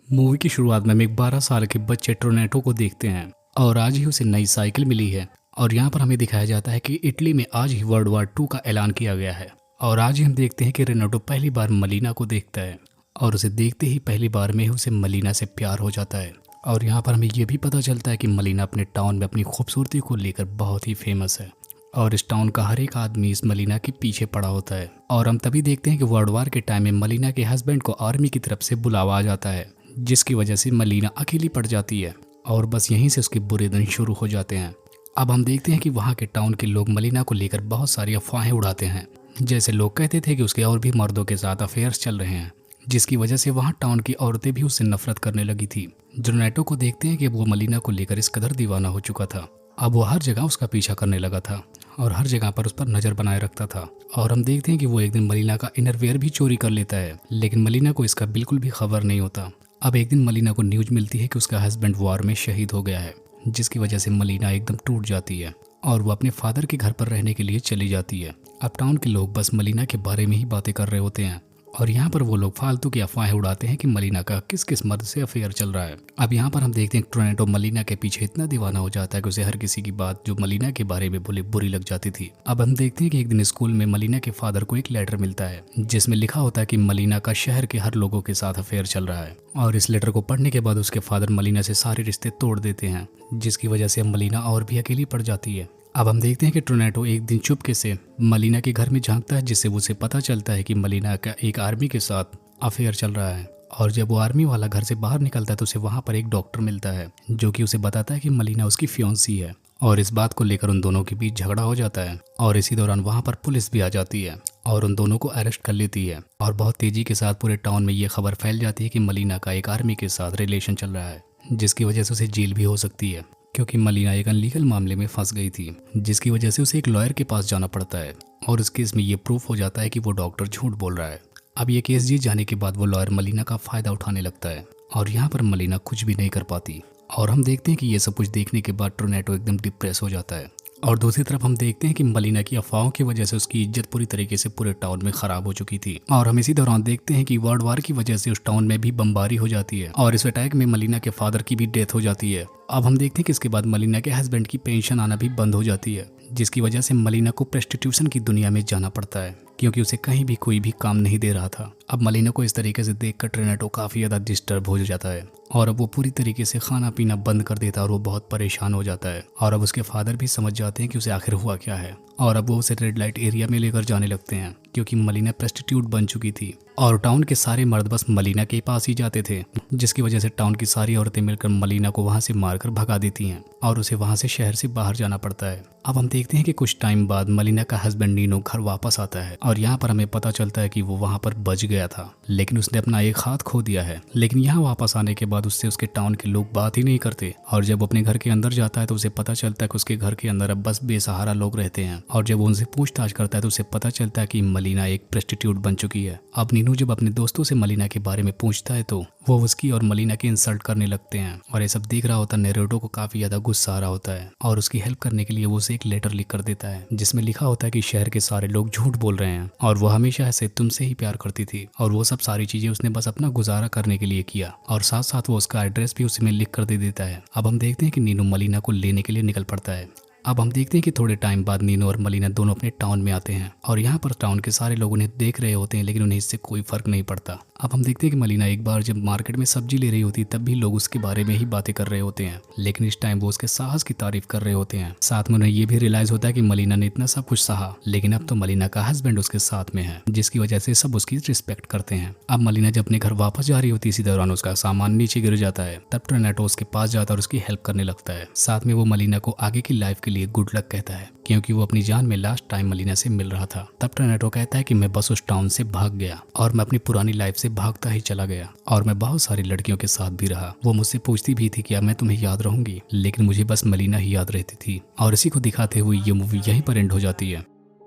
Movie की शुरुआत में हम एक 12 साल के बच्चे टोरेंटो को देखते हैं और आज ही उसे नई साइकिल मिली है। और यहाँ पर हमें दिखाया जाता है कि इटली में आज ही वर्ल्ड वार 2 का ऐलान किया गया है। और आज ही हम देखते हैं कि रेनाटो पहली बार मलीना को देखता है और उसे देखते ही पहली बार में ही उसे मलीना से प्यार हो जाता है। और यहाँ पर हमें ये भी पता चलता है कि मलीना अपने टाउन में अपनी खूबसूरती को लेकर बहुत ही फेमस है और इस टाउन का हर एक आदमी इस मलीना के पीछे पड़ा होता है। और हम तभी देखते हैं कि वर्ल्ड वार के टाइम में मलीना के हस्बैंड को आर्मी की तरफ से बुलावा आ जाता है, जिसकी वजह से मलीना अकेली पड़ जाती है और बस यहीं से उसके बुरे दिन शुरू हो जाते हैं। अब हम देखते हैं कि वहाँ के टाउन के लोग मलीना को लेकर बहुत सारी अफवाहें उड़ाते हैं। जैसे लोग कहते थे कि उसके और भी मर्दों के साथ अफेयर्स चल रहे हैं, जिसकी वजह से वहाँ टाउन की औरतें भी उससे नफरत करने लगी थी। जोनेटो को देखते हैं कि वो मलीना को लेकर इस कदर दीवाना हो चुका था। अब वो हर जगह उसका पीछा करने लगा था और हर जगह पर उस पर नजर बनाए रखता था। और हम देखते हैं कि वो एक दिन मलीना का इनरवेयर भी चोरी कर लेता है, लेकिन मलीना को इसका बिल्कुल भी खबर नहीं होता। अब एक दिन मलीना को न्यूज मिलती है कि उसका हस्बैंड वार में शहीद हो गया है, जिसकी वजह से मलीना एकदम टूट जाती है और वो अपने फादर के घर पर रहने के लिए चली जाती है। अब टाउन के लोग बस मलीना के बारे में ही बातें कर रहे होते हैं और यहाँ पर वो लोग फालतू की अफवाहें उड़ाते हैं कि मलीना का किस किस मर्द से अफेयर चल रहा है। अब यहाँ पर हम देखते हैं टोरेंटो मलीना के पीछे इतना दीवाना हो जाता है कि उसे हर किसी की बात जो मलीना के बारे में बोले बुरी लग जाती थी। अब हम देखते हैं कि एक दिन स्कूल में मलीना के फादर को एक लेटर मिलता है जिसमें लिखा होता है कि मलीना का शहर के हर लोगों के साथ अफेयर चल रहा है। और इस लेटर को पढ़ने के बाद उसके फादर मलीना से सारे रिश्ते तोड़ देते हैं, जिसकी वजह से मलीना और भी अकेली पड़ जाती है। अब हम देखते हैं कि टोरेंटो एक दिन चुपके से मलीना के घर में झांकता है, जिससे उसे पता चलता है कि मलीना का एक आर्मी के साथ अफेयर चल रहा है। और जब वो आर्मी वाला घर से बाहर निकलता है तो उसे वहाँ पर एक डॉक्टर मिलता है जो कि उसे बताता है कि मलीना उसकी फियांसी है। और इस बात को लेकर उन दोनों के बीच झगड़ा हो जाता है और इसी दौरान वहाँ पर पुलिस भी आ जाती है और उन दोनों को अरेस्ट कर लेती है। और बहुत तेजी के साथ पूरे टाउन में ये खबर फैल जाती है कि मलीना का एक आर्मी के साथ रिलेशन चल रहा है, जिसकी वजह से उसे जेल भी हो सकती है, क्योंकि मलीना एक अनलीगल मामले में फंस गई थी, जिसकी वजह से उसे एक लॉयर के पास जाना पड़ता है। और इस केस में ये प्रूफ हो जाता है कि वो डॉक्टर झूठ बोल रहा है। अब ये केस जीत जाने के बाद वो लॉयर मलीना का फायदा उठाने लगता है और यहाँ पर मलीना कुछ भी नहीं कर पाती। और हम देखते हैं कि ये सब कुछ देखने के बाद टोरेंटो एकदम डिप्रेस हो जाता है। और दूसरी तरफ हम देखते हैं कि मलीना की अफवाहों की वजह से उसकी इज्जत पूरी तरीके से पूरे टाउन में खराब हो चुकी थी। और हम इसी दौरान देखते हैं कि वर्ल्ड वार की वजह से उस टाउन में भी बमबारी हो जाती है और इस अटैक में मलीना के फादर की भी डेथ हो जाती है। अब हम देखते हैं कि इसके बाद मलीना के हस्बैंड की पेंशन आना भी बंद हो जाती है, जिसकी वजह से मलीना को प्रोस्टिट्यूशन की दुनिया में जाना पड़ता है, क्योंकि उसे कहीं भी कोई भी काम नहीं दे रहा था। अब मलीना को इस तरीके से देखकर टोरेंटो काफ़ी ज़्यादा डिस्टर्ब हो जाता है और अब वो पूरी तरीके से खाना पीना बंद कर देता है और वो बहुत परेशान हो जाता है। और अब उसके फादर भी समझ जाते हैं कि उसे आखिर हुआ क्या है और अब वो उसे रेड लाइट एरिया में लेकर जाने लगते हैं, क्योंकि मलीना प्रोस्टिट्यूट बन चुकी थी और टाउन के सारे मर्द बस मलीना के पास ही जाते थे, जिसकी वजह से टाउन की सारी औरतें मिलकर मलीना को वहां से मारकर भगा देती हैं और उसे वहां से शहर से बाहर जाना पड़ता है। अब हम देखते हैं कि कुछ टाइम बाद मलीना का हस्बैंड नीनो घर वापस आता है और यहाँ पर हमें पता चलता है कि वो वहाँ पर बच गया था, लेकिन उसने अपना एक हाथ खो दिया है। लेकिन यहाँ वापस आने के बाद उससे उसके टाउन के लोग बात ही नहीं करते और जब अपने घर के अंदर जाता है तो उसे पता चलता है कि उसके घर के अंदर अब बस बेसहारा लोग रहते हैं। और जब वो उनसे पूछताछ करता है तो उसे पता चलता है कि मलीना एक प्रोस्टिट्यूट बन चुकी है। अब नीनू जब अपने दोस्तों से मलीना के बारे में पूछता है तो वो उसकी और मलीना की इंसल्ट करने लगते हैं और ये सब देख रहा होता नेरेटो को काफी ज्यादा गुस्सा आ रहा होता है और उसकी हेल्प करने के लिए वो उसे एक लेटर लिख कर देता है, जिसमें लिखा होता है कि शहर के सारे लोग झूठ बोल रहे हैं और वो हमेशा ऐसे तुमसे ही प्यार करती थी और वो सब सारी चीजें उसने बस अपना गुजारा करने के लिए किया। और साथ साथ वो उसका एड्रेस भी उसी में लिख कर दे देता है। अब हम देखते हैं कि नीनू मलीना को लेने के लिए निकल पड़ता है। अब हम देखते हैं कि थोड़े टाइम बाद नीनो और मलीना दोनों अपने टाउन में आते हैं और यहाँ पर टाउन के सारे लोग उन्हें देख रहे होते हैं, लेकिन उन्हें इससे कोई फर्क नहीं पड़ता। अब हम देखते हैं कि मलीना एक बार जब मार्केट में सब्जी ले रही होती तब भी लोग उसके बारे में ही बातें कर रहे होते हैं, लेकिन इस टाइम वो उसके साहस की तारीफ कर रहे होते हैं। साथ में उन्हें ये भी रियलाइज होता है कि मलीना ने इतना सब कुछ सहा, लेकिन अब तो मलीना का हस्बैंड उसके साथ में है, जिसकी वजह से सब उसकी रिस्पेक्ट करते हैं। अब मलीना जब अपने घर वापस जा रही होती इसी दौरान उसका सामान नीचे गिर जाता है। तब टोरेंटो उसके पास जाता है और उसकी हेल्प करने लगता है। साथ में वो मलीना को आगे की लाइफ के लिए गुड लक कहता है, क्योंकि वो अपनी जान में लास्ट टाइम मलीना से मिल रहा था। तब टोरेंटो कहता है कि मैं बस उस टाउन से भाग गया और मैं अपनी पुरानी लाइफ से भागता ही चला गया और मैं बहुत सारी लड़कियों के साथ भी रहा। वो मुझसे पूछती भी थी कि अब मैं तुम्हें याद रहूंगी, लेकिन मुझे बस मलीना ही याद रहती थी। और इसी को दिखाते हुए ये मूवी यहीं पर एंड हो जाती है।